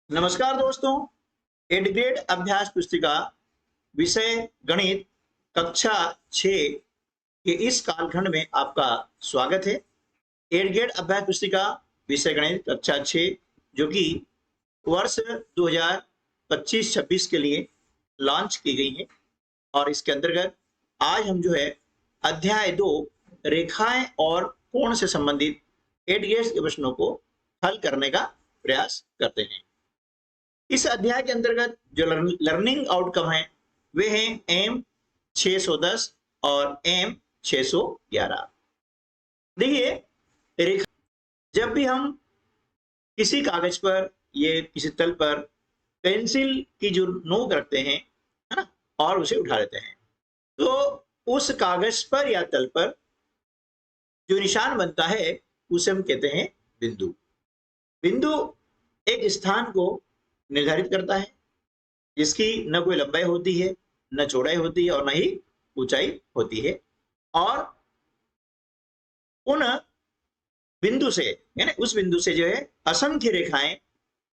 नमस्कार दोस्तों। एडग्रेड अभ्यास पुस्तिका विषय गणित कक्षा 6 के इस कालखंड में आपका स्वागत है। एडग्रेड अभ्यास पुस्तिका विषय गणित कक्षा 6 जो कि वर्ष 2025-26 के लिए लॉन्च की गई है और इसके अंतर्गत आज हम जो है अध्याय 2 रेखाएं और कोण से संबंधित एडग्रेड के प्रश्नों को हल करने का प्रयास करते हैं। इस अध्याय के अंतर्गत जो लर्निंग आउटकम है वे हैं एम 610 और एम 611। देखिए, जब भी हम किसी कागज पर ये किसी तल पर पेंसिल की जो नोक रखते हैं, है ना, और उसे उठा लेते हैं, तो उस कागज पर या तल पर जो निशान बनता है उसे हम कहते हैं बिंदु। बिंदु एक स्थान को निर्धारित करता है जिसकी न कोई लंबाई होती है, न चौड़ाई होती है और न ही ऊंचाई होती है, और उन बिंदु से यानी उस बिंदु से जो है असंख्य रेखाएं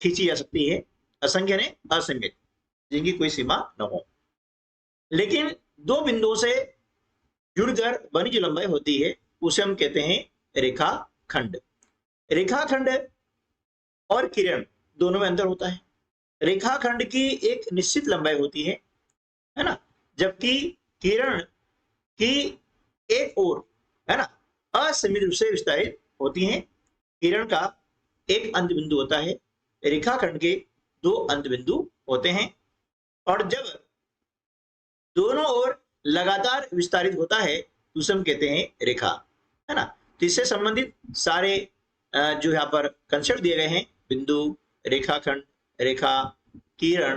खींची जा सकती है। असंख्य ने असीमित, जिनकी कोई सीमा न हो। लेकिन दो बिंदुओं से जुड़कर बनी जो लंबाई होती है उसे हम कहते हैं रेखाखंड। रेखाखंड और किरण दोनों में अंतर होता है। रेखाखंड की एक निश्चित लंबाई होती है ना, जबकि किरण की एक ओर, है ना, असीमित रूप से विस्तारित होती हैं। किरण का एक अंत बिंदु होता है, रेखाखंड के दो अंत बिंदु होते हैं, और जब दोनों ओर लगातार विस्तारित होता है तो उसे हम कहते हैं रेखा, है ना। तो इससे संबंधित सारे जो यहाँ पर कंसेप्ट दिए गए हैं, बिंदु, रेखाखंड, रेखा, किरण,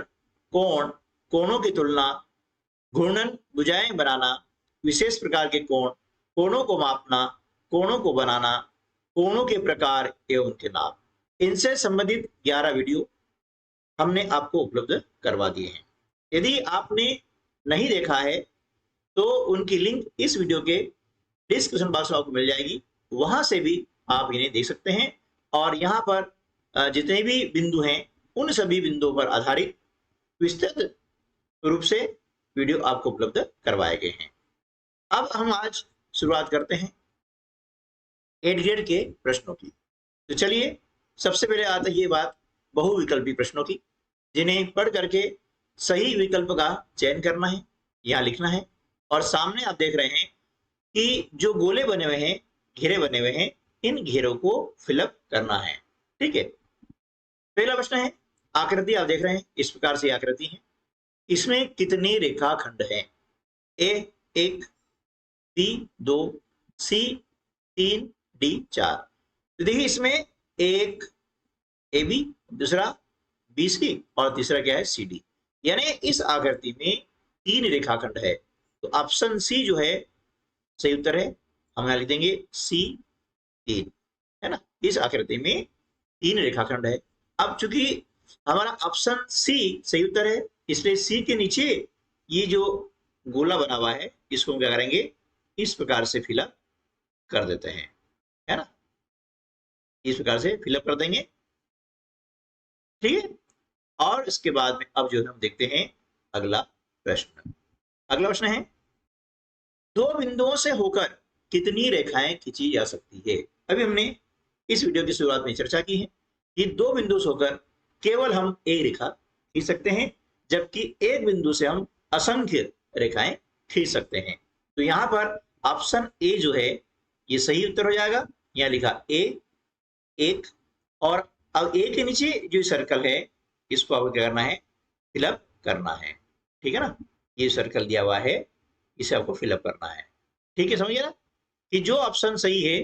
कोण, कोणों की तुलना, घूर्णन, भुजाएं बनाना, विशेष प्रकार के कोण, कोणों को मापना, कोणों को बनाना, कोणों के प्रकार एवं उनके नाम, इनसे संबंधित 11 वीडियो हमने आपको उपलब्ध करवा दिए हैं। यदि आपने नहीं देखा है तो उनकी लिंक इस वीडियो के डिस्क्रिप्शन बॉक्स में आपको मिल जाएगी, वहां से भी आप इन्हें देख सकते हैं। और यहाँ पर जितने भी बिंदु हैं उन सभी बिंदुओं पर आधारित विस्तृत रूप से वीडियो आपको उपलब्ध करवाए गए हैं। अब हम आज शुरुआत करते हैं 8 ग्रेड के प्रश्नों की। तो चलिए, सबसे पहले आता है ये बात बहुविकल्पी प्रश्नों की, जिन्हें पढ़ करके सही विकल्प का चयन करना है, यहाँ लिखना है। और सामने आप देख रहे हैं कि जो गोले बने हुए हैं, घेरे बने हुए हैं, इन घेरों को फिलअप करना है। ठीक है, पहला प्रश्न है, आकृति आप देख रहे हैं, इस प्रकार से आकृति है। इसमें कितने रेखाखंड हैं? ए 1, बी 2, सी 3, डी 4। तो देखिए, इसमें एक ए बी, दूसरा बी सी और तीसरा क्या है सी डी, यानी इस आकृति में 3 रेखाखंड है। तो ऑप्शन सी जो है सही उत्तर है। हम यहां लिख देंगे सी 3, है ना। इस आकृति में 3 रेखाखंड है। अब चूंकि हमारा ऑप्शन सी सही उत्तर है, इसलिए सी के नीचे ये जो गोला बना हुआ है इसको हम क्या करेंगे, इस प्रकार से फिलअप कर देते हैं, है ना। इस प्रकार से फिलअप कर देंगे, ठीक है। और इसके बाद में अब जो हम देखते हैं अगला प्रश्न। अगला प्रश्न है, दो बिंदुओं से होकर कितनी रेखाएं खींची जा सकती है? अभी हमने इस वीडियो की शुरुआत में चर्चा की है कि दो बिंदु से होकर केवल हम एक रेखा खींच सकते हैं, जबकि एक बिंदु से हम असंख्य रेखाएं खींच सकते हैं। तो यहां पर ऑप्शन ए जो है ये सही उत्तर हो जाएगा। यहां लिखा ए 1, और अब ए के नीचे जो सर्कल है इसको आपको क्या करना है, फिलअप करना है, ठीक है ना। ये सर्कल दिया हुआ है, इसे आपको फिलअप करना है, ठीक है। समझिए ना कि जो ऑप्शन सही है।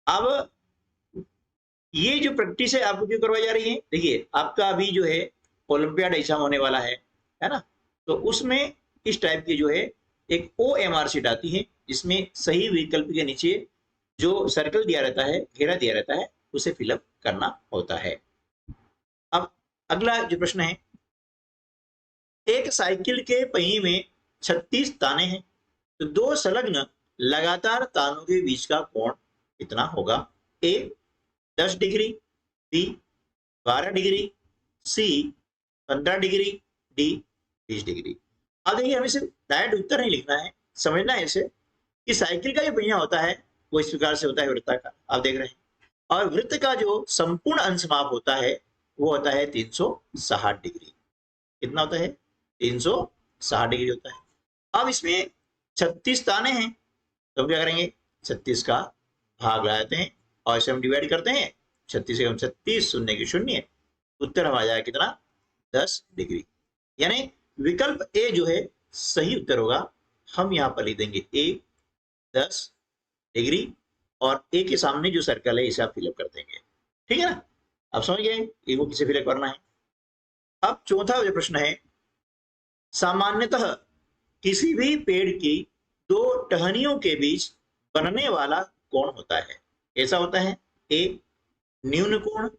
अब ये जो प्रैक्टिस है आपको क्यों करवाई जा रही है? देखिए, आपका अभी जो है ओलंपियाड एग्जाम होने वाला है ना। तो उसमें इस टाइप की जो है एक OMR शीट आती है, जिसमें सही विकल्प के नीचे जो सर्कल दिया रहता है, घेरा दिया रहता है, उसे फिलअप करना होता है। अब अगला जो प्रश्न है, एक साइकिल के पहिए में 36 ताने हैं, तो दो संलग्न लगातार तानों के बीच का कोण कितना होगा? ए 10 डिग्री, बी 12 डिग्री, सी 15 डिग्री, डी 20 डिग्री। अब देखिए हमें सिर्फ डायरेक्ट उत्तर नहीं लिखना है, समझना है इसे कि साइकिल का जो पहिया होता है वो इस प्रकार से होता है वृत्ताकार, आप देख रहे हैं, और वृत्त का जो संपूर्ण अंश माप होता है वो होता है 360 डिग्री। कितना होता है? 360 डिग्री होता है। अब इसमें 36 ताने हैं, तो हम क्या करेंगे? 36 का भाग लगाते हैं और इसे हम डिवाइड करते हैं। 36 से 36, शून्य की शून्य, उत्तर हमारा जाएगा कितना? 10 डिग्री। यानी विकल्प ए जो है सही उत्तर होगा। हम यहाँ पर लिख देंगे ए 10 डिग्री, और ए के सामने जो सर्कल है इसे आप फिलअप कर देंगे। ठीक है ना? आप समझ गए ए को किसे फिलअप करना है। अब चौथा जो प्रश्न है, सामान्यतः किसी भी पेड़ की दो टहनियों के बीच बनने वाला कोण होता है। ऐसा होता है ए न्यून कोण,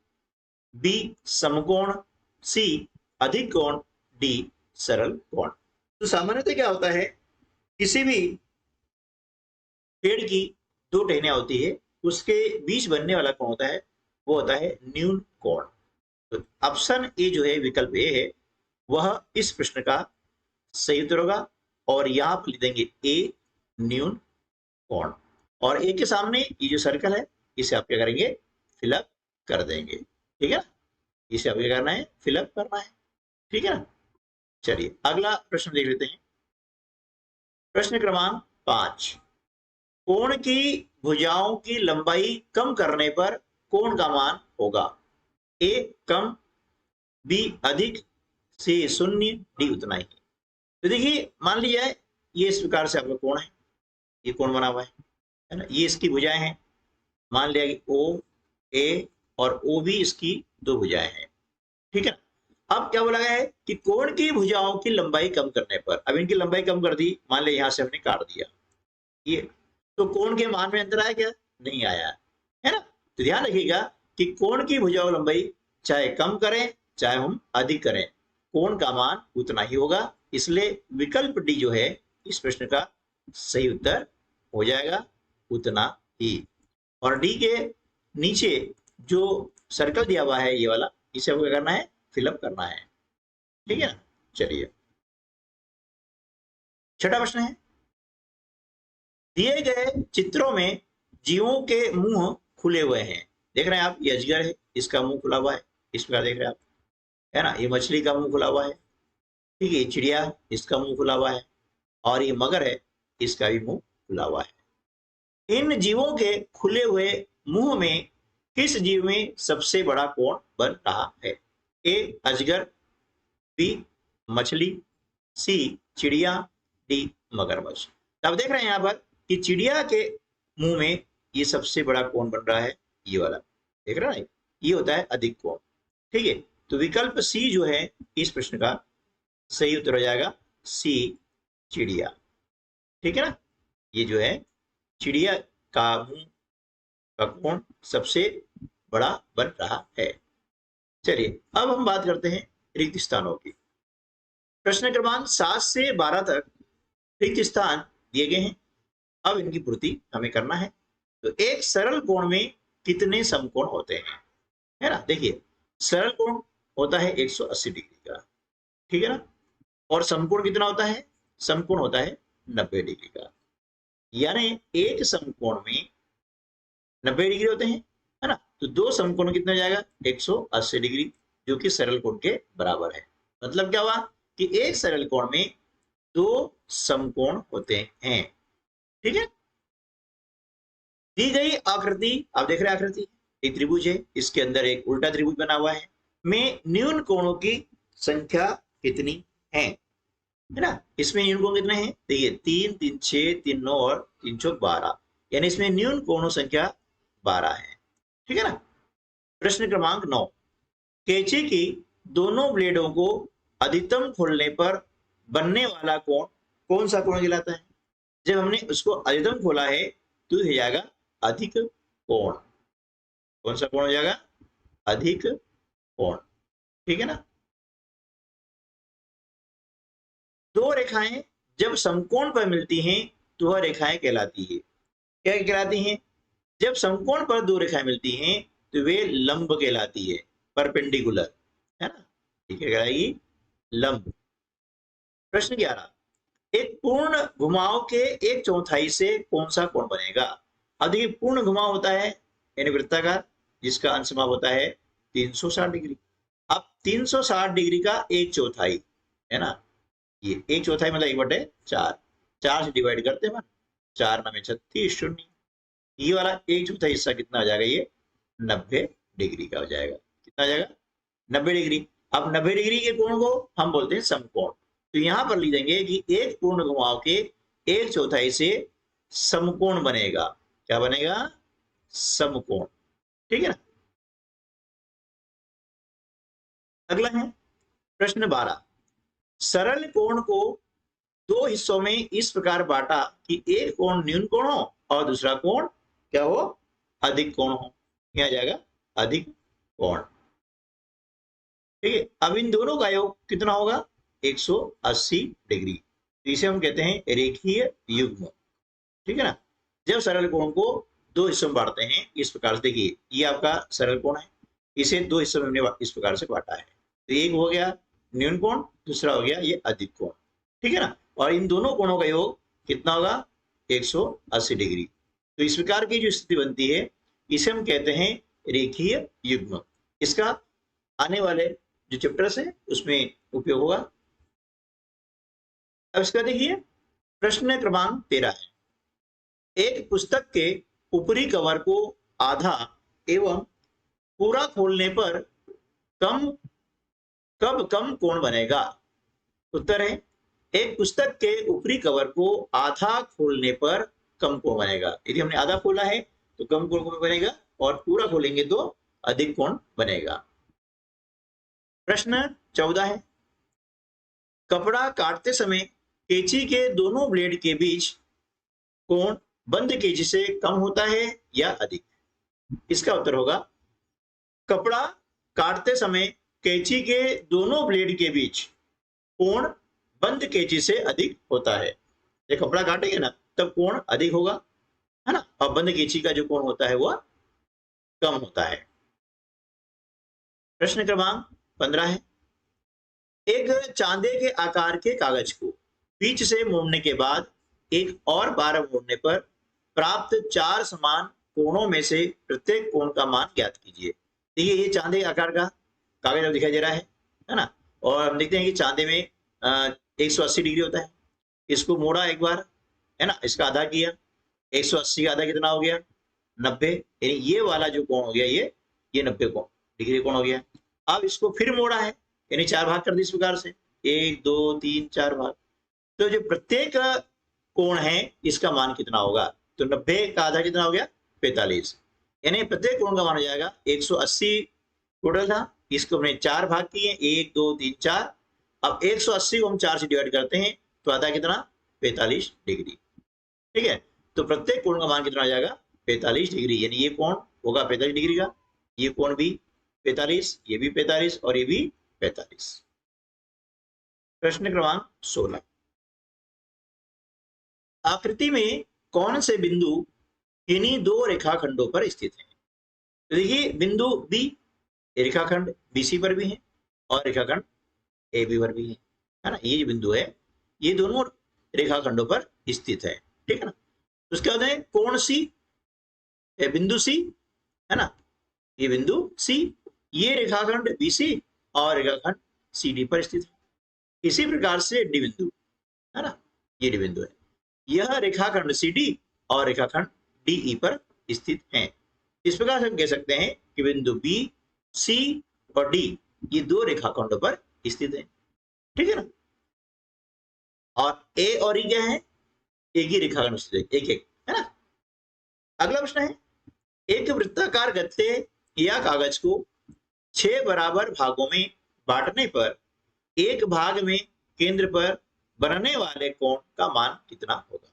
बी समकोण, सी अधिक कोण, डी सरल कोण। तो सामान्यतः क्या होता है, किसी भी पेड़ की दो टहनियां होती है, उसके बीच बनने वाला कोण होता है वो होता है न्यून कोण। तो ऑप्शन ए जो है, विकल्प ए है, वह इस प्रश्न का सही उत्तर होगा। और यहां पर लिख देंगे ए न्यून कोण, और ए के सामने ये जो सर्कल है इसे आप क्या करेंगे? फिलअप कर देंगे। ठीक है ना? इसे आप क्या करना है? फिलअप करना है। ठीक है ना? चलिए अगला प्रश्न देख लेते हैं। प्रश्न क्रमांक 5, कोण की भुजाओं की लंबाई कम करने पर कोण का मान होगा। ए कम, बी अधिक, सी शून्य, डी उतना ही। तो देखिए मान लिया है ये इस प्रकार से आपका कोण है, ये कोण बना हुआ है ना, ये इसकी भुजाएं हैं। मान लिया कि ओ ए और ओ भी इसकी दो भुजाएं हैं। ठीक है। अब क्या बोला गया है कि कोण की भुजाओं की लंबाई कम करने पर, अब इनकी लंबाई कम कर दी, मान लिया यहां से हमने काट दिया ये, तो कोण के मान में अंतर आया क्या? नहीं आया, है ना। तो ध्यान रखिएगा कि कोण की भुजाओं लंबाई चाहे कम करें चाहे हम अधिक करें, कोण का मान उतना ही होगा। इसलिए विकल्प डी जो है इस प्रश्न का सही उत्तर हो जाएगा, उतना ही। और डी के नीचे जो सर्कल दिया हुआ है ये वाला, इसे हमको क्या करना है? फिलअप करना है। ठीक है ना? चलिए छठा प्रश्न है, दिए गए चित्रों में जीवों के मुंह खुले हुए हैं। देख रहे हैं आप, ये अजगर है, इसका मुंह खुला हुआ है, इस प्रकार देख रहे हैं आप, है ना। ये मछली का मुंह खुला हुआ है, ठीक है। चिड़िया, इसका मुंह खुला हुआ है, और ये मगर है, इसका भी मुंह खुला हुआ है। इन जीवों के खुले हुए मुंह में किस जीव में सबसे बड़ा कोण बन रहा है? ए अजगर, बी मछली, सी चिड़िया, डी मगरमच्छ। अब देख रहे हैं यहाँ पर कि चिड़िया के मुंह में ये सबसे बड़ा कोण बन रहा है, ये वाला देख रहे हैं, ये होता है अधिक कोण। ठीक है। तो विकल्प सी जो है इस प्रश्न का सही उत्तर हो जाएगा, सी चिड़िया। ठीक है ना। ये जो है चिड़िया का मुंह का कोण सबसे बड़ा बन रहा है। चलिए अब हम बात करते हैं रिक्त स्थानों की। प्रश्न क्रमांक 7 से 12 तक रिक्त स्थान दिए गए हैं, अब इनकी पूर्ति हमें करना है। तो एक सरल कोण में कितने समकोण होते हैं, है ना। देखिए सरल कोण होता है 180 डिग्री का, ठीक है ना, और समकोण कितना होता है? समकोण होता है 90 डिग्री का। यानी एक समकोण में 90 डिग्री होते हैं, है ना। तो दो समकोण कितना हो जाएगा? 180 डिग्री, जो कि सरल कोण के बराबर है। मतलब क्या हुआ कि एक सरल कोण में दो समकोण होते हैं। ठीक है। दी गई आकृति, आप देख रहे हैं आकृति, एक त्रिभुज है, इसके अंदर एक उल्टा त्रिभुज बना हुआ है, में न्यून कोणों की संख्या कितनी है ना। इसमें न्यून कोण कितने हैं? देखिए 3, 3, 6, 3, 9 और 3, 4, 12, यानी इसमें न्यून कोणों संख्या 12 है। ठीक है ना। प्रश्न क्रमांक 9, कैंची की दोनों ब्लेडों को अधिकतम खोलने पर बनने वाला कोण कौन सा कोण कहलाता है? जब हमने उसको अधिकतम खोला है तो हो जाएगा अधिक कोण। कौन सा कोण हो जाएगा? अधिक कोण। ठीक है ना। दो रेखाएं जब समकोण पर मिलती हैं तो वह रेखाएं कहलाती है, क्या कहलाती हैं? जब समकोण पर दो रेखाएं मिलती हैं तो वे लंब कहलाती है, परपेंडिकुलर, है ना। ये क्या कहलाएगी? लंब। प्रश्न 11, एक पूर्ण घुमाव के एक चौथाई से कौन सा कोण बनेगा? अब देखिए, पूर्ण घुमाव होता है यानी वृत्ताकार, जिसका अंशमाप होता है 360 डिग्री। अब 360 डिग्री का एक चौथाई है ना, ये एक चौथाई मतलब 1/4, 4 से डिवाइड करते हैं, 4 9 36 शून्य। ये वाला एक चौथाई हिस्सा कितना हो जाएगा? ये 90 डिग्री का हो जाएगा। कितना हो जाएगा? 90 डिग्री। अब 90 डिग्री के कोण को हम बोलते हैं समकोण। तो यहां पर लिखेंगे कि एक पूर्ण घुमाव के एक चौथाई से समकोण बनेगा। क्या बनेगा? समकोण। ठीक है ना। अगला है प्रश्न 12, सरल कोण को दो हिस्सों में इस प्रकार बांटा कि एक कोण न्यून कोण हो और दूसरा कोण क्या हो? अधिक कोण हो। क्या आ जाएगा? अधिक कोण। ठीक है। अब इन दोनों का योग कितना होगा? 180 डिग्री। तो इसे हम कहते हैं रेखीय युग्म। ठीक है ना। जब सरल कोण को दो हिस्सों में बांटते हैं इस प्रकार से, देखिए ये आपका सरल कोण है, इसे दो हिस्सों में हमने इस प्रकार से बांटा है। तो एक हो गया न्यून कोण, दूसरा हो गया ये अधिक कोण। ठीक है ना। और इन दोनों कोणों का योग कितना होगा? 180 डिग्री। तो इस प्रकार की जो स्थिति बनती है इसे हम कहते हैं रेखीय युग्म। इसका आने वाले जो चैप्टर्स है उसमें उपयोग होगा। अब इसका देखिए प्रश्न क्रमांक 13 है, एक पुस्तक के ऊपरी कवर को आधा एवं पूरा खोलने पर कब कम कोण बनेगा? उत्तर है, एक पुस्तक के ऊपरी कवर को आधा खोलने पर कम कोण बनेगा। यदि हमने आधा खोला है तो कम कोण बनेगा और पूरा खोलेंगे तो अधिक कोण बनेगा। प्रश्न 14 है, कपड़ा काटते समय कैंची के दोनों ब्लेड के बीच कोण बंद कैंची से कम होता है या अधिक? इसका उत्तर होगा, कपड़ा काटते समय कैंची के दोनों ब्लेड के बीच कोण बंद कैंची से अधिक होता है। ये कपड़ा काटेंगे ना तब कोण अधिक होगा, है ना, और बंद कैंची का जो कोण होता है वह कम होता है। प्रश्न क्रमांक 15 है, एक चांदे के आकार के कागज को बीच से मोड़ने के बाद एक और बार मोड़ने पर प्राप्त 4 समान कोणों में से प्रत्येक कोण का मान ज्ञात कीजिए। देखिए ये चांदे के आकार का कागज दिखाई दे रहा है ना, और हम देखते हैं कि चांदे में 180 डिग्री होता है। इसको मोड़ा एक बार, है ना, इसका आधा किया, 180 का आधा कितना हो गया? 90। यानी ये वाला जो कोण हो गया ये 90 डिग्री कोण हो गया। अब इसको फिर मोड़ा है, यानी 4 भाग कर दी इस प्रकार से, 1 2 3 4 भाग। तो जो प्रत्येक कोण है इसका मान कितना होगा? तो 90 का आधा कितना हो गया? 45। यानी प्रत्येक कोण का मान हो जाएगा 180 टोटल था, इसको हमने 4 भाग किए, 1 2 3 4। अब 180 को हम 4 से डिवाइड करते हैं तो आधा कितना? 45 डिग्री। ठीक है। तो प्रत्येक कोण का मान कितना हो जाएगा? 45 डिग्री। यानी ये कोण होगा 45 डिग्री का, ये कोण भी 45, ये भी 45 और ये भी 45। प्रश्न क्रमांक 16, आकृति में कौन से बिंदु किन्हीं दो रेखाखंडों पर स्थित है? तो देखिए बिंदु बी, रेखाखंड बीसी पर भी है और रेखाखंड ए बी पर भी है ना। ये जो बिंदु है ये दोनों रेखाखंडों पर स्थित है। ठीक है ना। उसके बाद है कोण सी, बिंदु सी, है ना, ये बिंदु सी, ये रेखाखंड बीसी और रेखाखंड सी डी पर स्थित है। इसी प्रकार से डी बिंदु, है ना, ये डी बिंदु है, यह रेखाखंड सी डी और रेखाखंड डी ई पर स्थित है। इस प्रकार से हम कह सकते हैं कि बिंदु बी, सी और डी ये दो रेखाखंडों पर स्थित है। ठीक है ना। और ए और ई क्या है? एक ही रेखाखंड स्थित है, एक एक, है ना। अगला प्रश्न है, एक वृत्ताकार गत्ते या कागज को 6 बराबर भागों में बांटने पर एक भाग में केंद्र पर बनने वाले कोण का मान कितना होगा?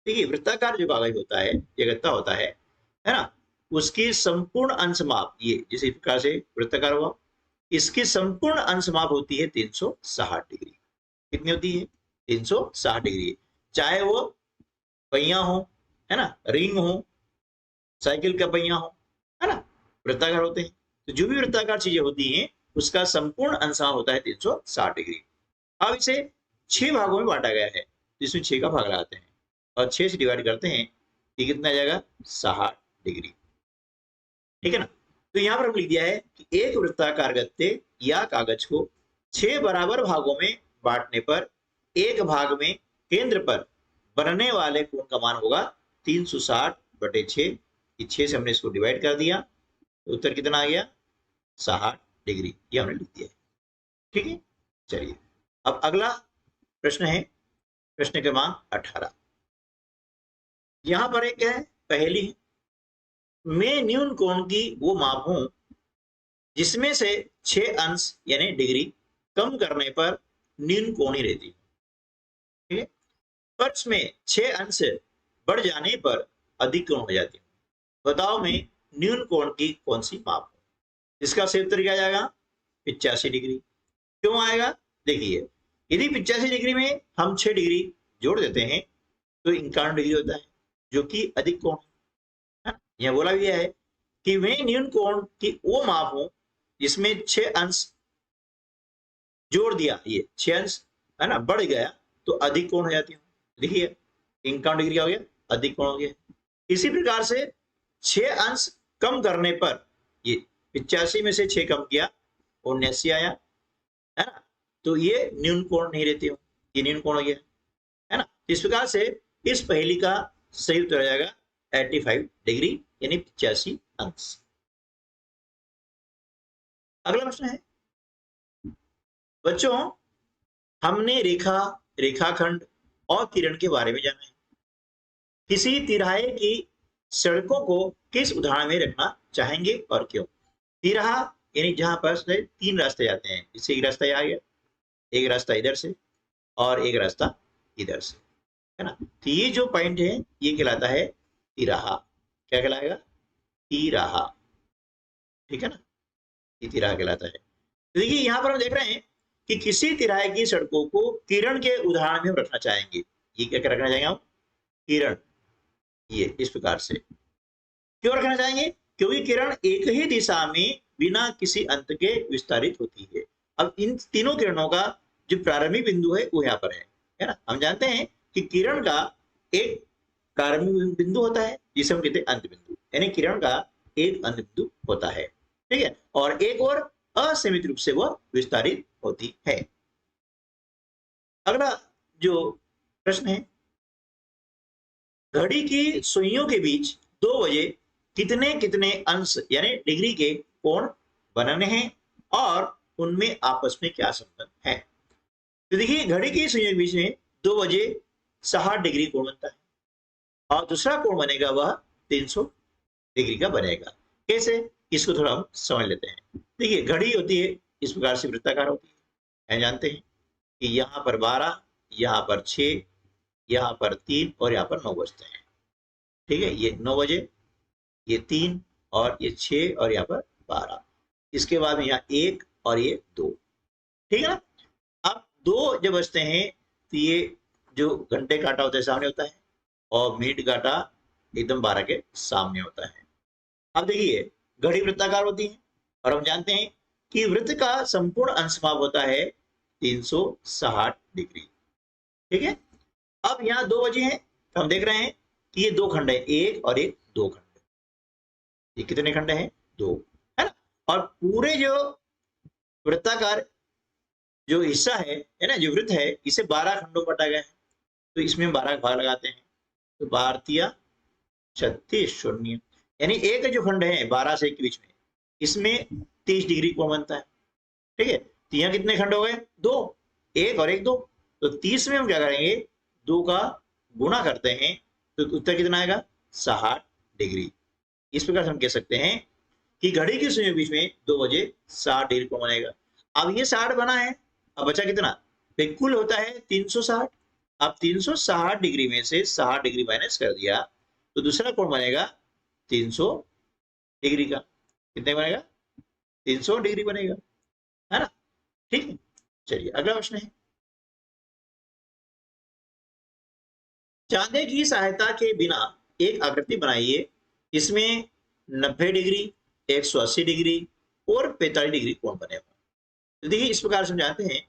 देखिए वृत्ताकार जो कागज होता है, ये गत्ता होता है ना, उसकी संपूर्ण अंश माप, ये जिस प्रकार से वृत्ताकार हुआ, इसकी संपूर्ण अंश माप होती है 360 डिग्री। कितनी होती है? 360 डिग्री। चाहे वो पहिया हो, है ना, रिंग हो, साइकिल का पहिया हो, है ना, वृत्ताकार होते हैं। तो जो भी वृत्ताकार चीजें होती हैं उसका संपूर्ण अंशमाप होता है 360 डिग्री। अब इसे 6 भागों में बांटा गया है, तो इसमें 6 का भाग लगाते हैं और 6 से डिवाइड करते हैं, ये कितना आ जाएगा 60 डिग्री। ठीक है ना। तो यहाँ पर हम लिख दिया है कि एक वृत्ताकार गत्ते या कागज को 6 बराबर भागों में बांटने पर एक भाग में केंद्र पर बनने वाले कोण का मान होगा 360/6। 6 से हमने इसको डिवाइड कर दिया, तो उत्तर कितना आ गया 60 डिग्री, ये हमने लिख दिया है। ठीक है, चलिए अब अगला प्रश्न है प्रश्न क्रमांक 18। यहां पर एक है पहेली है, मैं न्यून कोण की वो माप हूं जिसमें से 6 अंश यानी डिग्री कम करने पर न्यून कोणी रहती। ठीक है, पक्ष में 6 अंश बढ़ जाने पर अधिक कोण हो जाती है। बताओ मैं न्यून कोण की कौन सी माप हूं। इसका सही उत्तर क्या जाएगा 85 डिग्री। क्यों आएगा, देखिए यदि 85 डिग्री में हम 6 डिग्री जोड़ देते हैं तो 51 डिग्री होता है, जो कि अधिक कोण है। यह बोला गया है कि मैं न्यून कोण की वो माप हूं जिसमें 6 अंश जोड़ दिया, ये 6 अंश है ना बढ़ गया तो अधिक कोण हो जाती है। देखिए 51 डिग्री का हो गया, अधिक कोण हो गया। इसी प्रकार से 6 अंश कम करने पर, ये 85 में से 6 कम किया 79 आया है ना, तो ये न्यून कोण नहीं रहती हो, ये न्यून कोण हो गया है ना। इस प्रकार से इस पहेली का सही उत्तर आ जाएगा 85 डिग्री यानी 85 अंश। अगला प्रश्न है बच्चों, हमने रेखा, रेखाखंड और किरण के बारे में जाना है। किसी तिराहे की सड़कों को किस उदाहरण में रखना चाहेंगे और क्यों। तिराहा यानी जहां पर 3 रास्ते जाते हैं, इससे एक रास्ता आ गया, एक रास्ता इधर से और एक रास्ता इधर से, है ना। तो ये जो पॉइंट है ये कहलाता है तिराहा। क्या कहलाएगा, तिराहा। ठीक है ना, ये तिराहा कहलाता है। तो देखिए यहां पर हम देख रहे हैं कि किसी तिराहे की सड़कों को किरण के उदाहरण में हम रखना चाहेंगे। ये क्या रखना चाहेंगे हम, किरण, ये इस प्रकार से क्यों रखना चाहेंगे, क्योंकि किरण एक ही दिशा में बिना किसी अंत के विस्तारित होती है। अब इन तीनों किरणों का जो प्रारंभिक बिंदु है वो यहाँ पर है ना। हम जानते हैं कि किरण का एक प्रारंभिक बिंदु होता है जिसे हम कहते हैं अंत बिंदु, यानी किरण का एक अंत बिंदु होता है। ठीक है, और एक और असीमित रूप से वह विस्तारित होती है। अगला जो प्रश्न है, घड़ी की सुइयों के बीच 2 बजे कितने कितने अंश यानी डिग्री के कोण बनने हैं और उनमें आपस में क्या संबंध है। तो देखिए घड़ी की सुइयों के बीच में 2 बजे 60 डिग्री कोण बनता है और दूसरा कोण बनेगा वह 300 डिग्री का बनेगा। कैसे, इसको थोड़ा हम समझ लेते हैं। देखिए घड़ी होती है इस प्रकार से वृत्ताकार होती है, जानते हैं कि यहाँ पर 12, यहाँ पर 6, यहाँ पर 3 और यहाँ पर 9 बजते हैं। ठीक है, ये 9 बजे, ये 3 और ये 6 और यहाँ पर 12। इसके बाद में यहाँ 1 और ये 2। ठीक है ना। अब 2 जब बजते हैं तो ये जो घंटे काटा होता है सामने होता है और मिनट काटा एकदम 12 के सामने होता है। अब देखिए घड़ी वृत्ताकार होती है और हम जानते हैं कि वृत्त का संपूर्ण अंशमाप होता है 360 डिग्री। ठीक है, अब यहाँ 2 बजे हैं तो हम देख रहे हैं कि ये 2 खंड है, 1 और 1, 2 खंड। ये कितने खंड हैं, 2, है ना। और पूरे जो वृत्ताकार जो हिस्सा है ना, जो वृत्त है, इसे 12 खंडों में बांटा गया है, तो इसमें 12 भाग लगाते हैं, तो 12 36 शून्य, यानी एक जो खंड है 12 से 1 के बीच में, इसमें 30 डिग्री कोण बनता है। ठीक है, तो यहाँ कितने खंड हो गए, 2, 1 और 1, 2, तो 30 में हम क्या करेंगे, 2 का गुणा करते हैं तो उत्तर कितना आएगा 60 डिग्री। इस प्रकार से हम कह सकते हैं कि घड़ी की सुइयों के बीच में 2 बजे 60 डिग्री कोण बनेगा। अब ये 60 बना है, अब बचा कितना, कुल होता है 360। अब 360 डिग्री में से 60 डिग्री माइनस कर दिया तो दूसरा कोण बनेगा 300 डिग्री का। कितने बनेगा, 300 डिग्री बनेगा, है ना। ठीक है, चलिए अगला प्रश्न है, चांदे की सहायता के बिना एक आकृति बनाइए इसमें 90 डिग्री, 180 डिग्री और 45 डिग्री कोण बने हो। तो देखिए इस प्रकार से हम जानते हैं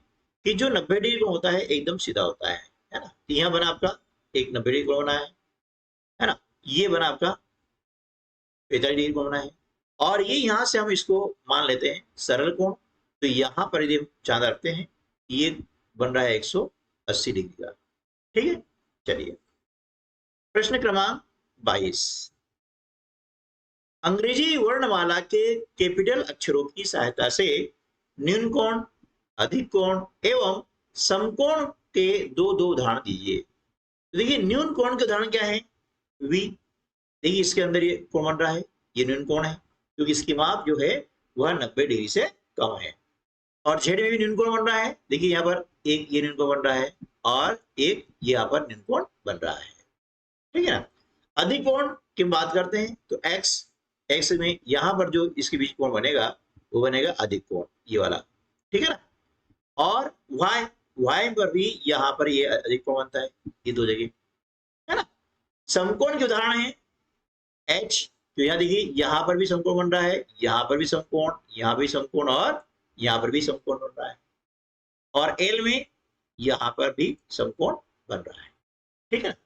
कि जो 90 डिग्री कोण होता है एकदम सीधा होता है ना। तो यहाँ बना आपका एक 90 डिग्री कोण बना है ना। ये बना आपका 45 डिग्री कोण बना है, और ये यहाँ से हम इसको मान लेते हैं सरल कोण। तो यहाँ पर यदि ध्यान रखते हैं ये बन रहा है 180 डिग्री का। ठीक है, चलिए प्रश्न क्रमांक 22। अंग्रेजी वर्णमाला के कैपिटल अक्षरों की सहायता से न्यून कोण, अधिक कोण एवं समकोण के दो दो उदाहरण दीजिए। तो देखिए न्यून कोण के उदाहरण क्या है? वी। देखिए इसके अंदर ये कोण बन रहा है, ये न्यून कोण है क्योंकि इसकी माप जो है वह 90 डिग्री से कम है। और जेड में भी न्यून कोण बन रहा है। देखिए यहाँ पर एक ये न्यून कोण बन रहा है और एक यहाँ पर न्यून कोण बन रहा है। ठीक है ना। अधिक कोण की बात करते हैं तो एक्स में यहाँ पर जो इसके बीच कोण बनेगा वो बनेगा अधिक कोण, ये वाला। ठीक है ना। और वाई पर भी यहाँ पर ये अधिक कोण बनता है, ये दो जगह, है ना। समकोण के उदाहरण है एच। तो यहाँ देखिए यहाँ पर भी समकोण बन रहा है, यहाँ पर भी समकोण, यहाँ भी समकोण और यहाँ पर भी समकोण बन रहा है। और एल में यहाँ पर भी समकोण बन रहा है। ठीक है।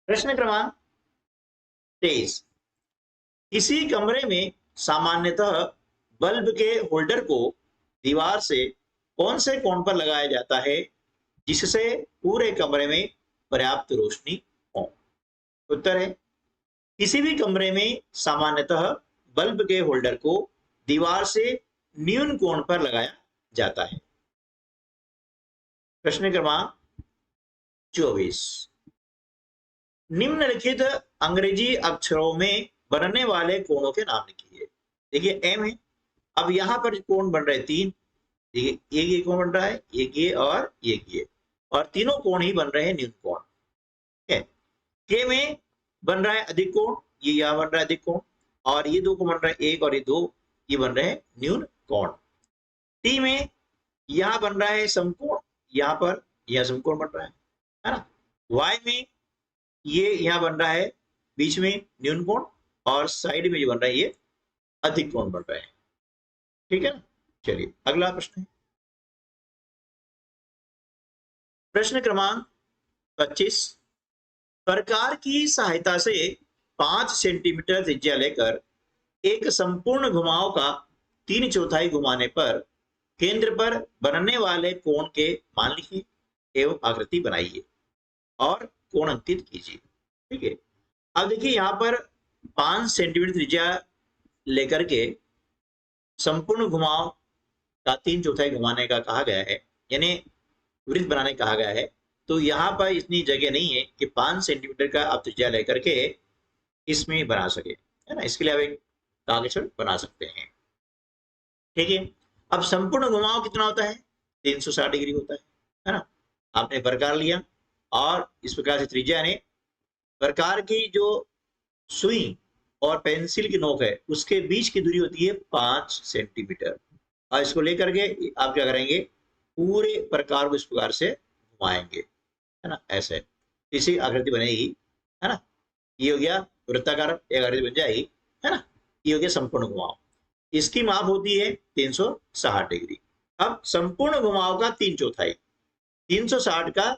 प्रश्न क्रमांक 23। किसी कमरे में सामान्यतः बल्ब के होल्डर को दीवार से कौन से कोण पर लगाया जाता है जिससे पूरे कमरे में पर्याप्त रोशनी हो? उत्तर है किसी भी कमरे में सामान्यतः बल्ब के होल्डर को दीवार से न्यून कोण पर लगाया जाता है। प्रश्न क्रमांक 24। निम्नलिखित अंग्रेजी अक्षरों में बनने वाले कोणों के नाम लिखिए। देखिए एम है, अब यहां पर कोण बन रहे हैं तीन। देखिए एक ये कोण बन रहा है, एक ये और एक ये, और तीनों कोण ही बन रहे हैं न्यून कोण। ठीक है। के में बन रहा है अधिक कोण, ये यहां बन रहा है अधिक कोण, और ये दो कोण बन रहा है एक और ये दो, ये बन रहे हैं न्यून कोण। टी में यहां बन रहा है समकोण, यहाँ पर यह समकोण बन रहा है ना। वाई में ये यहां बन रहा है बीच में न्यून कोण, और साइड में जो बन रहा है ये अधिक कोण बन रहा है। ठीक है ना। चलिए अगला प्रश्न है प्रश्न क्रमांक 25। प्रकार की सहायता से 5 सेंटीमीटर त्रिज्या लेकर एक संपूर्ण घुमाव का 3/4 घुमाने पर केंद्र पर बनने वाले कोण के मान लिखिए एवं आकृति बनाइए और कोण अंकित कीजिए। ठीक है। अब देखिए यहाँ पर 5 सेंटीमीटर त्रिज्या लेकर के संपूर्ण घुमाव का 3/4 घुमाने का कहा गया है, यानी वृत्त बनाने कहा गया है। तो यहाँ पर इतनी जगह नहीं है कि 5 सेंटीमीटर का आप त्रिज्या लेकर के इसमें बना सके, है ना। इसके लिए आप एक कागज बना सकते हैं। ठीक है। अब संपूर्ण घुमाव कितना होता है? 360 डिग्री होता है ना। आपने प्रकार लिया और इस प्रकार से त्रिज्या ने प्रकार की जो सुई और पेंसिल की नोक है उसके बीच की दूरी होती है 5 सेंटीमीटर, और इसको लेकर के आप क्या करेंगे, पूरे प्रकार को इस प्रकार से घुमाएंगे, है ना। ऐसे इसी आकृति बनेगी, है ना। ये हो गया वृत्ताकार एक आकृति बन जाएगी, है ना। ये हो गया संपूर्ण घुमाव। इसकी माप होती है 360 डिग्री। अब संपूर्ण घुमाव का 3/4, 360 का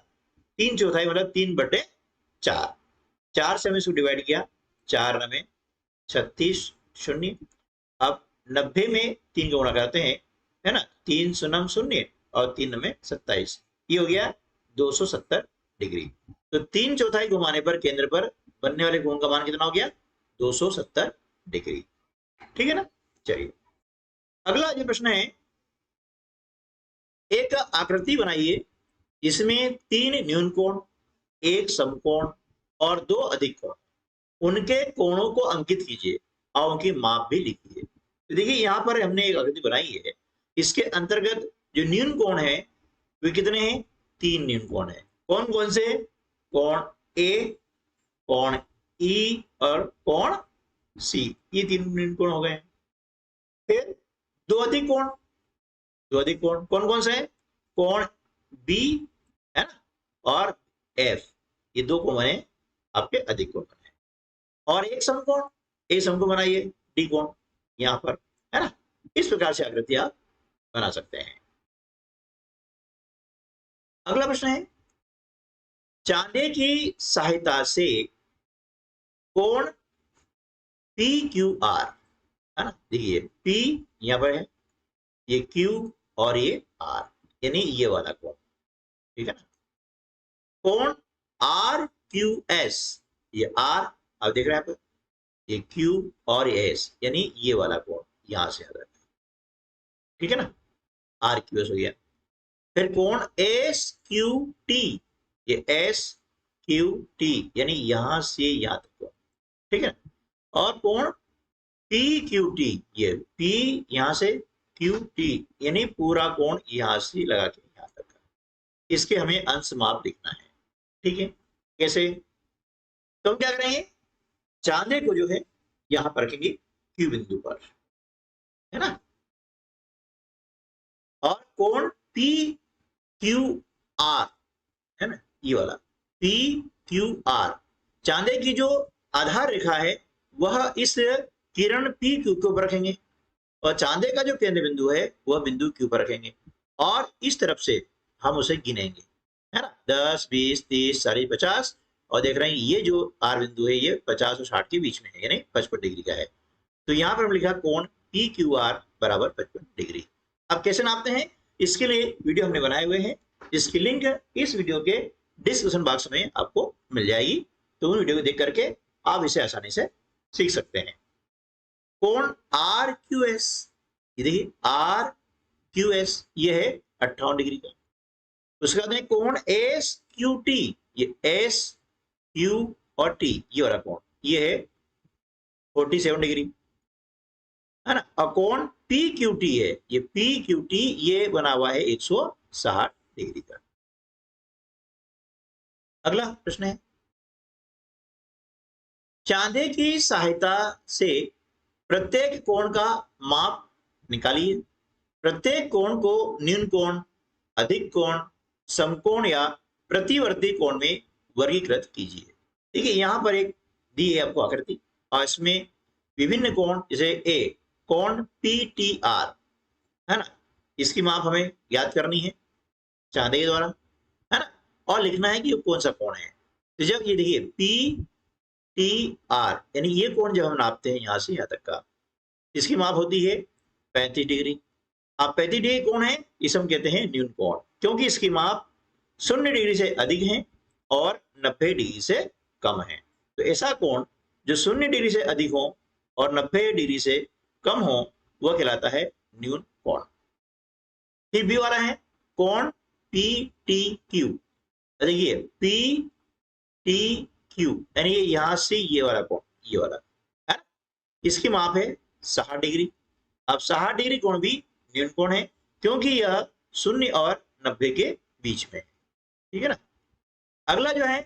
3/4 मतलब 3/4। 4 से हमें इसको डिवाइड किया, 4 में 36 शून्य। अब 90 में 3 का गुणा करते हैं, है ना। 3 शून्य 0 और 3 में 27, ये हो गया 270 डिग्री। तो 3/4 घुमाने पर केंद्र पर बनने वाले कोण का मान कितना हो गया? 270 डिग्री। ठीक है ना। चलिए अगला जो प्रश्न है, एक आकृति बनाइए जिसमें 3 न्यून कोण, 1 समकोण और 2 अधिक कोण, उनके कोणों को अंकित कीजिए और उनकी माप भी लिखिए। तो देखिए यहाँ पर हमने एक आकृति बनाई है, इसके अंतर्गत जो न्यून कोण है वे कितने हैं? 3 न्यून कोण है। कौन कौन से? कोण ए, कोण ई और कोण सी, ये 3 न्यून कोण हो गए। फिर 2 अधिक कोण, 2 अधिक कोण कौन कौन से? कोण बी, है ना, और एफ, ये 2 कोण बने आपके अधिक कोण बने। और एक समकोण, एक समकोण बनाइए डी कोण यहाँ पर, है ना। इस प्रकार से आकृति आप बना सकते हैं। अगला प्रश्न है, चांदे की सहायता से कोण पी क्यू आर, है ना, देखिए पी यहां पर है, ये क्यू और ये आर, यानी ये वाला कोण, ठीक है ना। कोण आर क्यू एस, ये आर आप देख रहे हैं, ये क्यू और ये एस, यानी ये वाला कोण यहां से याद रखें, ठीक है ना, आर क्यू एस हो गया। फिर कोण एस क्यू टी, ये एस क्यू टी, यानी यहां से यहां तक कोण, ठीक है। और कोण पी क्यू टी, ये पी यहां से क्यू टी, यानी पूरा कोण यहां से लगा के यहां तक, इसके हमें अंश माप लिखना है, ठीक है। कैसे, तो हम क्या करेंगे, चांदे को जो है यहां पर रखेंगे क्यू बिंदु पर, है ना, और कोण पी क्यू आर, है ना, ये वाला पी क्यू आर, चांदे की जो आधार रेखा है वह इस किरण पी क्यू के ऊपर रखेंगे, और चांदे का जो केंद्र बिंदु है वह बिंदु क्यू पर रखेंगे, और इस तरफ से हम उसे गिनेंगे, है ना, 10 20 30 40 50, और देख रहे हैं ये जो आर बिंदु है ये 50 और 60 के बीच में है, यानी 55 डिग्री का है। तो यहाँ पर हम लिखा कोण पी क्यू आर बराबर 55 डिग्री। अब कैसे नापते हैं, इसके लिए वीडियो हमने बनाए हुए हैं, जिसकी लिंक इस वीडियो के डिस्क्रिप्शन बॉक्स में आपको मिल जाएगी, तो उन वीडियो को देख करके आप इसे आसानी से सीख सकते हैं। कोण आर क्यू एस, ये देखिए आर क्यू एस, ये है 58 डिग्री का। उसके बाद में कोण एस क्यू टी, ये एस क्यू और टी, ये वाला कोण, ये है 47 डिग्री, है ना। और कोण पी क्यू टी है, ये पी क्यू टी, ये बना हुआ है 160 डिग्री का। अगला प्रश्न है, चांदे की सहायता से प्रत्येक कोण का माप निकालिए, प्रत्येक कोण को न्यून कोण, अधिक कोण, समकोण या प्रतिवर्ती कोण में वर्गीकृत कीजिए। देखिए यहां पर एक दी है आपको आकृति, और इसमें विभिन्न कोण, जैसे ए कोण पी टी आर, है ना, इसकी माप हमें याद करनी है चांदे के द्वारा, है ना, और लिखना है कि कौन सा कोण है। तो जब ये देखिए पी टी आर, यानी ये कोण जब हम नापते हैं यहां से यहां तक का, इसकी माप होती है 35 डिग्री। अब 35 डिग्री कोण है, इसे हम कहते हैं न्यून कोण, क्योंकि इसकी माप 0 डिग्री से अधिक है और 90 डिग्री से कम है। तो ऐसा कोण जो 0 डिग्री से अधिक हो और 90 डिग्री से कम हो वह कहलाता है न्यून कोण। फिर बी वाला है कोण पी टी क्यू, देखिए पी टी क्यू, यानी ये यहां से ये वाला कोण, ये वाला है, इसकी माप है 60 डिग्री। अब 60 डिग्री कोण भी न्यून कोण है, क्योंकि यह 0 और 90 के बीच में है, ठीक है ना। अगला जो है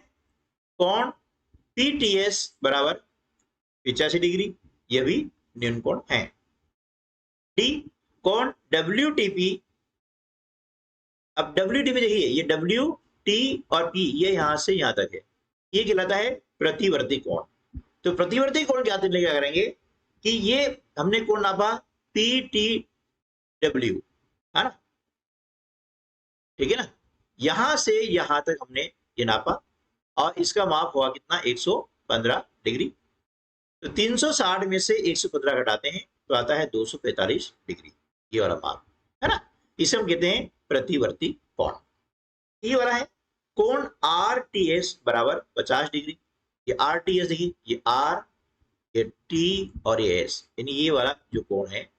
कोण पी टी एस बराबर 85 डिग्री, यह भी न्यून कोण है। डी कोण डब्ल्यू टी पी, अब डब्ल्यू टी पी देखिए, ये डब्ल्यू टी और पी ये यहां से यहां तक है, ये कहलाता है प्रतिवर्ती कोण। तो प्रतिवर्ती कोण क्या करेंगे कि ये हमने कोण नापा पी टी डब्ल्यू, है ना, ठीक है ना, यहां से यहां तक हमने ये नापा, और इसका माप हुआ कितना 115 डिग्री। तो 360 में से 115 घटाते हैं तो आता है 245 डिग्री, ये वाला माप, है ना, इसे हम कहते हैं प्रतिवर्ती कोण। ये वाला है कोण आर टी एस बराबर 50 डिग्री, ये आर टी एस देखिए, ये आर, ये टी और ये एस, यानी ये वाला जो कोण है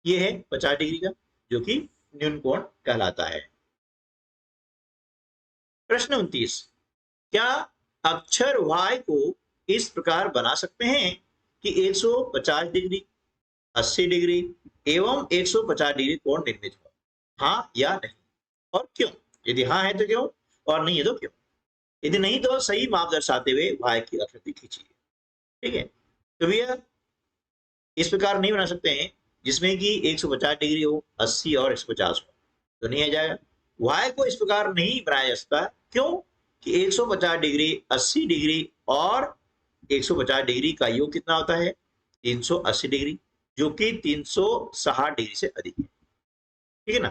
ये है 50 डिग्री का, जो कि न्यून कोण कहलाता है। प्रश्न 29, क्या अक्षर y को इस प्रकार बना सकते हैं कि 150 डिग्री, 80 डिग्री एवं 150 डिग्री कोण निर्मित हो, हाँ या नहीं, और क्यों? यदि हाँ है तो क्यों, और नहीं है तो क्यों? यदि नहीं तो सही माप दर्शाते हुए y की आकृति खींचिए, ठीक है। तो भैया इस प्रकार नहीं बना सकते हैं जिसमें कि 150 डिग्री हो, 80 और 150 हो, तो नहीं आ जाएगा। y को इस प्रकार नहीं बनाया जा सकता, क्यों कि 150 डिग्री, 80 डिग्री और 150 डिग्री का योग कितना होता है 380 डिग्री, जो कि 360 डिग्री से अधिक है। ठीक है ना,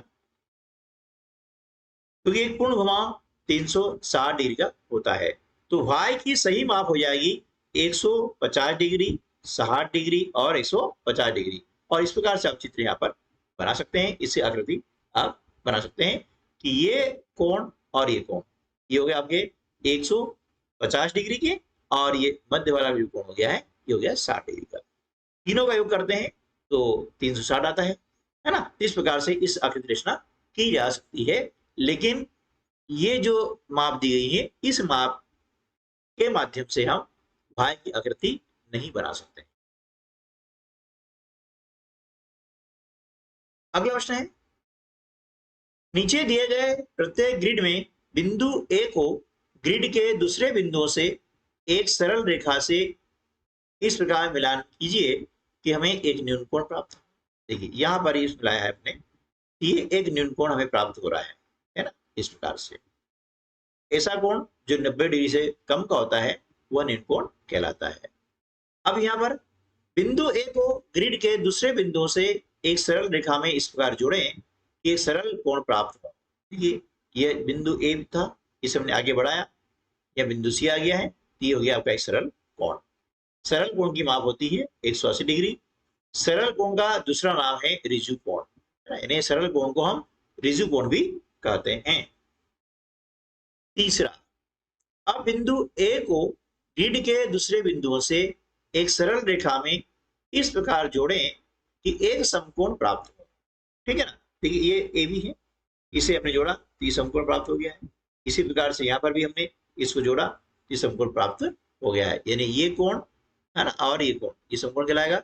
क्योंकि एक पूर्ण घुमाव 360 डिग्री का होता है। तो y की सही माप हो जाएगी 150 डिग्री, 60 डिग्री और 150 डिग्री। और इस प्रकार से आप चित्र यहाँ पर बना सकते हैं, इससे आकृति आप बना सकते हैं कि ये कोण और ये कोण, ये हो गया आपके 150 डिग्री के, और ये मध्य वाला जो कोण हो गया है ये हो गया 60 डिग्री का। तीनों का योग करते हैं तो 360 आता है ना। इस प्रकार से इस आकृति रचना की जा सकती है, लेकिन ये जो माप दी गई है इस माप के माध्यम से हम y की आकृति नहीं बना सकते। अगला प्रश्न है, नीचे दिए गए प्रत्येक ग्रिड में बिंदु A को ग्रिड के दूसरे बिंदुओं से एक सरल रेखा से इस प्रकार मिलान कीजिए कि हमें एक न्यूनकोण प्राप्त हो। देखिए यहाँ पर इस मिलाया है अपने, ये एक न्यूनकोण हमें प्राप्त हो रहा है ना। इस प्रकार से ऐसा कोण जो 90 डिग्री से कम का होता है वह न्यूनकोण कहलाता है। अब यहाँ पर बिंदु ए को ग्रिड के दूसरे बिंदुओं से एक सरल रेखा में इस प्रकार जोड़ें कि एक सरल कोण प्राप्त हो। ये बिंदु ए था, इसे हमने आगे बढ़ाया, यह बिंदु सी आ गया है, ये हो गया आपका एक सरल कोण। सरल कोण की माप होती है 180 डिग्री। सरल कोण का दूसरा नाम है ऋजु कोण, यानी सरल कोण को हम ऋजु कोण भी कहते हैं। तीसरा, अब बिंदु ए को ग्रिड के दूसरे बिंदुओं से एक सरल रेखा में इस प्रकार जोड़ें कि एक समकोण प्राप्त हो। ठीक है ना, देखिए ये ए भी है, इसे हमने जोड़ा तो ये समकोण प्राप्त हो गया है। इसी प्रकार से यहाँ पर भी हमने इसको जोड़ा तो ये समकोण प्राप्त हो गया है, यानी ये कोण है ना और ये कोण, ये समकोण कहलाएगा।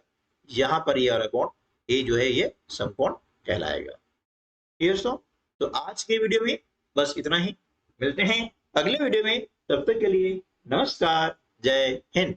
यहाँ पर ये वाला कोण ये जो है ये समकोण कहलाएगा। ठीक है दोस्तों, तो आज के वीडियो में बस इतना ही, मिलते हैं अगले वीडियो में, तब तक के लिए नमस्कार, जय हिंद।